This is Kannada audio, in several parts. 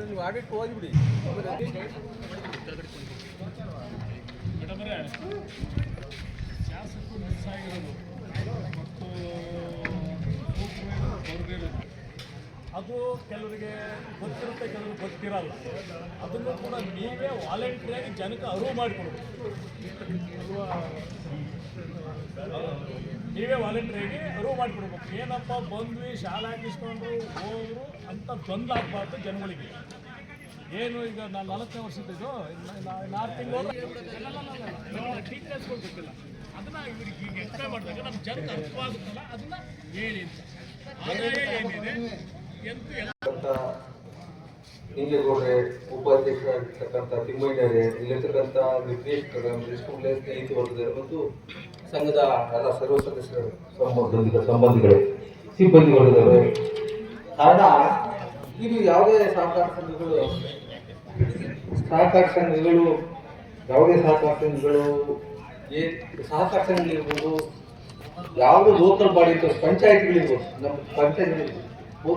ನೀವು ಆಡಿಟ್ ಹೋಗಿಬಿಡಿ ಶಾಸಕರು ಮಿಸ್ ಆಗಿರೋದು ಮತ್ತು ಅದು ಕೆಲವರಿಗೆ ಗೊತ್ತಿರುತ್ತೆ, ಕೆಲವರಿಗೆ ಗೊತ್ತಿರಲ್ಲ. ಅದನ್ನು ಕೂಡ ನೀವೇ ವಾಲಂಟ್ರಿಯಾಗಿ ಜನಕ್ಕೆ ಅರಿವು ಮಾಡಿಕೊಡ್ಬೇಕು. ನೀವೇ ವಾಲಂಟ್ರಿಯಾಗಿ ಅರಿವು ಮಾಡಿಕೊಡ್ಬೇಕು. ಏನಪ್ಪ ಬಂದ್ವಿ ಶಾಲೆ ಹಾಕಿಸ್ಕೊಂಡ್ರು ಹೋದ್ರು ಅಂತ ದ್ವಂದ್ವ ಆಗಬಾರ್ದು ಜನಗಳಿಗೆ. ಏನು ಈಗ ನಾನು 4ನೇ ವರ್ಷದ್ದು 4 ತಿಂಗಳು ಡೀಟೇಲ್ಸ್ ಕೊಡ್ಬೇಕಿಲ್ಲ. ಅದನ್ನ ಇವ್ರಿಗೆ ಈಗ ಎಕ್ಸ್ಪ್ಲೈನ್ ಮಾಡಿದಾಗ ನಮ್ಮ ಜನಕ್ಕೆ ಅರ್ಥವಾಗುತ್ತಲ್ಲ ಅದನ್ನ ಹೇಳಿ ಅಂತ. ಆದಾಯ ಏನಿದೆ ಇಂಜೇಗೌಡ್ರೆ, ಉಪಾಧ್ಯಕ್ಷರಾಗಿರ್ತಕ್ಕಂಥ ತಿಮ್ಮಯ್ಯರೇ, ಇಲ್ಲಿರ್ತಕ್ಕಂಥ ನಿರ್ದೇಶಕರು, ಸ್ನೇಹಿತ ವರ್ಗದವರು ಮತ್ತು ಸಂಘದ ಎಲ್ಲ ಸರ್ವ ಸದಸ್ಯರು, ಸಂಬಂಧಿಗಳು, ಸಿಬ್ಬಂದಿ ವರ್ಗದವರು. ಕಾರಣ ಇದು ಯಾವುದೇ ಸಹಕಾರ ಸಂಘಗಳು ಯಾವುದೇ ಸಹಕಾರ ಸಂಘಗಳಿರ್ಬೋದು, ಯಾವುದೋ ಲೋಕಲ್ ಬಾಡಿ ಇರ್ಬೋದು, ಪಂಚಾಯತ್ಗಳಿರ್ಬೋದು, ನಮ್ಮ ಪಂಚಾಯತ್ಗಳಿರ್ಬೋದು,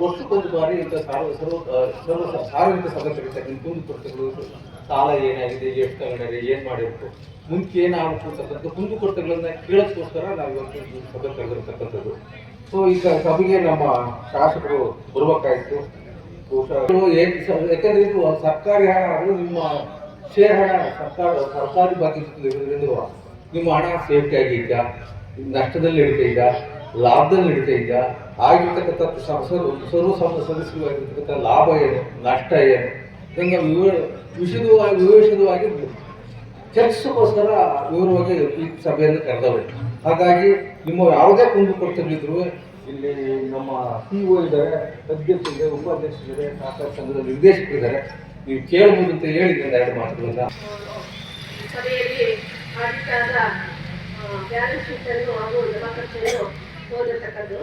ವರ್ಷಕ್ಕೊಂದು ಬಾರಿ ಇಂಥ ಸಾರ್ವಜನಿಕ ಸಭೆಗಳಿರ್ತಕ್ಕಂಥ ಕುಂದುಕೊರತೆಗಳು, ಸಾಲ ಏನಾಗಿದೆ, ಎಷ್ಟು ತಗೊಂಡ್ರೆ, ಏನು ಮಾಡಿರ್ಬೇಕು, ಮುಂಚೆ ಏನಾಗಬೇಕು ಅಂತಕ್ಕಂಥ ಕುಂದುಕೊರತೆಗಳನ್ನ ಕೇಳೋಕ್ಕೋಸ್ಕರ ನಾವು ಇವತ್ತು ಸಭೆ ಕರೆದಿರ್ತಕ್ಕಂಥದ್ದು. ಸೊ ಈಗ ಸಭೆಗೆ ನಮ್ಮ ಶಾಸಕರು ಬರ್ಬೇಕಾಯ್ತು. ಯಾಕಂದ್ರೆ ಇದು ಸರ್ಕಾರಿ ಹಣ, ಅದು ನಿಮ್ಮ ಶೇರ್ ಹಣ, ಸರ್ಕಾರಿ ಬಾಕಿ ಇರೋದ್ರಿಂದ ನಿಮ್ಮ ಹಣ ಸೇಫ್ಟಿ ಆಗಿದ್ದ, ನಷ್ಟದಲ್ಲಿ ನಡೀತಾ ಇದ್ದ, ಲಾಭದಲ್ಲಿ ನಡೀತಾ ಇದ್ದ, ಆಗಿರ್ತಕ್ಕಂಥ ಸದಸ್ಯರಾಗಿರ್ತಕ್ಕಂಥ ಲಾಭ ಏನು, ನಷ್ಟ ಏನು, ಇದನ್ನು ವಿಶೇಷವಾಗಿ ಚರ್ಚಿಸೋಕ್ಕೋಸ್ಕರ ವಿವರವಾಗಿ ಈ ಸಭೆಯನ್ನು ಕರೆದವೆ. ಹಾಗಾಗಿ ನಿಮ್ಮ ಯಾವುದೇ ಕುಂದುಕೊರತೆಗಳಿದ್ರು ಇಲ್ಲಿ ನಮ್ಮ CEO ಇದ್ದಾರೆ, ಅಧ್ಯಕ್ಷರಿದ್ದಾರೆ, ಉಪಾಧ್ಯಕ್ಷರಿದ್ದಾರೆ, ಸಹಕಾರ ಸಂಘದ ನಿರ್ದೇಶಕರಿದ್ದಾರೆ, ನೀವು ಕೇಳಬಹುದು ಅಂತ ಹೇಳಿದ್ದೆ 2 ಮಾತುಗಳನ್ನ. ಸಭೆಯಲ್ಲಿ ಆಡಿಟಾದ ಬ್ಯಾಲೆನ್ಸ್ ಶೀಟ್ ಅನ್ನು ಹಾಗೂ ಜಮಾ ಖರ್ಚನ್ನು ಓದತಕ್ಕದ್ದು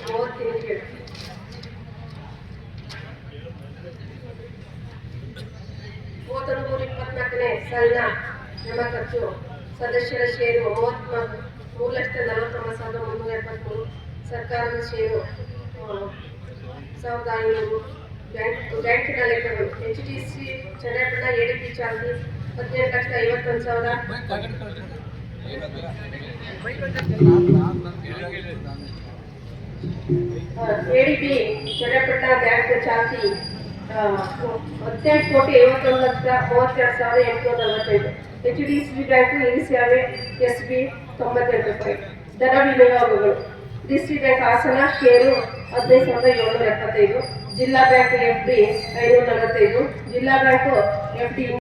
30 24ನೇ ಸಾಲಿನ ಜಮಾ ಖರ್ಚು ಸದಸ್ಯರ ಷೇರು 3,49,373, ಸರ್ಕಾರದ ಷೇರು 1,500, ಬ್ಯಾಂಕಿನ ಲೆಕ್ಕಗಳು HDC ಚನ್ನಪಟ್ಟಣ ADP ಚಾಲ್ತಿ 18,51,000, ADP ಚನ್ನಪಟ್ಟಣ ಬ್ಯಾಂಕ್ ಚಾಲ್ತಿ 18,51,32,845, HDC ಬ್ಯಾಂಕ್ ಇರಿಸ್ಯಾವೆ SB 98 ರೂಪಾಯಿ. ಧನ ವಿನಿಯೋಗಗಳು ಡಿಸ್ಟ್ರಿಕ್ಟ್ ಬ್ಯಾಂಕ್ ಹಾಸನ ಷೇರು 15,775, ಜಿಲ್ಲಾ ಬ್ಯಾಂಕ್ FD 545, ಜಿಲ್ಲಾ ಬ್ಯಾಂಕ್ FD